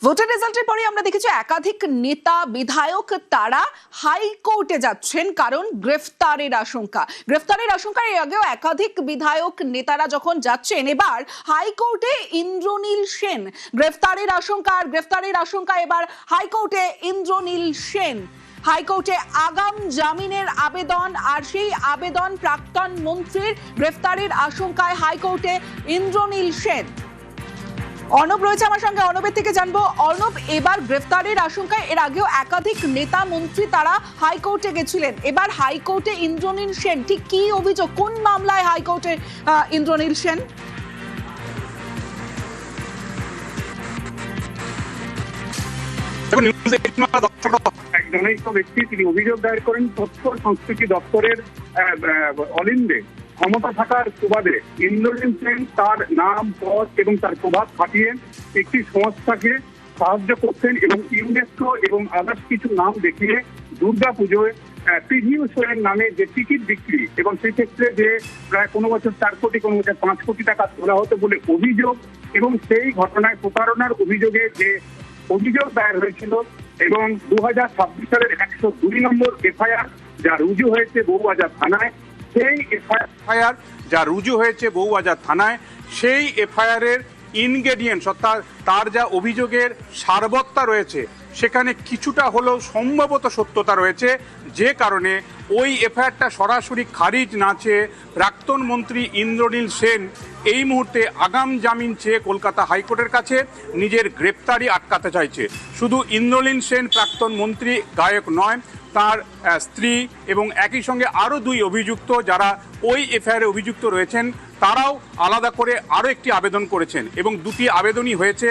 ভোটের রেজাল্টের পরে আমরা দেখেছি একাধিক নেতা বিধায়ক তারা হাইকোর্টে যাচ্ছেন কারণ গ্রেফতারের আশঙ্কা। এর আগেও একাধিক বিধায়ক নেতারা যখন যাচ্ছেন, এবার হাইকোর্টে ইন্দ্রনীল সেন গ্রেফতারের আশঙ্কা এবার হাইকোর্টে ইন্দ্রনীল সেন হাইকোর্টে আগাম জামিনের আবেদন, আর সেই আবেদন প্রাক্তন মন্ত্রীর গ্রেফতারের আশঙ্কায় হাইকোর্টে ইন্দ্রনীল সেন। অর্ণব রয়েছে আমার সঙ্গে, অর্ণবের থেকে জানবো। অর্ণব, এবার গ্রেফতারের আশঙ্কায় এর আগেও একাধিক নেতা মন্ত্রী তারা হাইকোর্টে গেছিলেন, এবার হাইকোর্টে ইন্দ্রনীল সেন, ঠিক কি অভিযোগ, কোন মামলায় হাইকোর্টে ইন্দ্রনীল সেন? জনৈক ব্যক্তি তিনি অভিযোগ দায়ের করেন তথ্য সংস্কৃতি দপ্তরের অলিন্দে ক্ষমতা থাকার সুবাদে ইন্দ্রনীল সেন তার নাম, পদ এবং তার প্রভাব খাটিয়ে একটি সংস্থাকে সাহায্য করতেন এবং ইউনেস্কো এবং আদার্স কিছু নাম দেখিয়ে দুর্গাপুজোয় প্রিভিউ শোয়ের নামে যে টিকিট বিক্রি এবং সেক্ষেত্রে যে প্রায় কোনো বছর 4 কোটি কোনো বছর 5 কোটি টাকা তোলা হতো বলে অভিযোগ, এবং সেই ঘটনায় প্রতারণার অভিযোগে যে অভিযোগ দায়ের হয়েছিল এবং 2026 সালের 102 নম্বর এফআইআর যা রুজু হয়েছে বউবাজার থানায়, সেই সেই এফআইআর এর ইনগ্রেডিয়েন্টস অর্থাৎ তার যা অভিযোগের সারবত্তা রয়েছে সেখানে কিছুটা হলেও সম্ভবত সত্যতা রয়েছে, যে কারণে ওই এফআইআরটা সরাসরি খারিজ না চেয়ে প্রাক্তন মন্ত্রী ইন্দ্রনীল সেন এই মুহূর্তে আগাম জামিন চেয়ে কলকাতা হাইকোর্টের কাছে নিজের গ্রেপ্তারি আটকাতে চাইছে। শুধু ইন্দ্রনীল সেন প্রাক্তন মন্ত্রী গায়ক নয়, তার স্ত্রী এবং একই সঙ্গে আরও 2 অভিযুক্ত যারা ওই এফআইআরে অভিযুক্ত রয়েছেন তারাও আলাদা করে আরও একটি আবেদন করেছেন এবং 2টি আবেদনই হয়েছে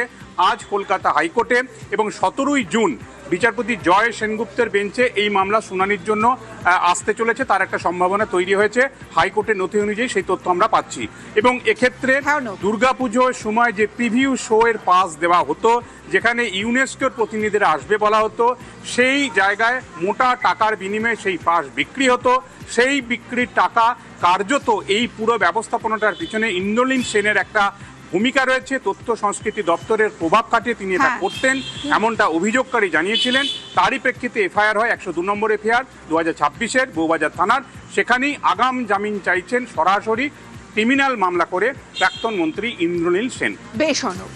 আজ কলকাতা হাইকোর্টে। এবং 17ই জুন বিচারপতি জয় সেনগুপ্তের বেঞ্চে এই মামলা শুনানির জন্য আসতে চলেছে, তার একটা সম্ভাবনা তৈরি হয়েছে। হাইকোর্টের নথি অনুযায়ী সেই তথ্য আমরা পাচ্ছি। এবং এক্ষেত্রে দুর্গাপুজোর সময় যে প্রিভিউ শো এর পাস দেওয়া হতো, যেখানে ইউনেস্কোর প্রতিনিধিরা আসবে বলা হতো, সেই জায়গায় মোটা টাকার বিনিময়ে সেই পাস বিক্রি হতো। সেই বিক্রির টাকা কার্যত এই পুরো ব্যবস্থাপনাটার পিছনে ইন্দ্রনীল সেনের একটা ভূমিকা রয়েছে। তথ্য সংস্কৃতি দপ্তরের প্রভাব খাটিয়ে তিনি এটা করতেন এমনটা অভিযোগকারী জানিয়েছিলেন। তারই প্রেক্ষিতে এফআইআর হয় 102 নম্বর এফআইআর 2026-এর বউবাজার থানার। সেখানেই আগাম জামিন চাইছেন সরাসরি ক্রিমিনাল মামলা করে প্রাক্তন মন্ত্রী ইন্দ্রনীল সেন। বেশ অর্ণব।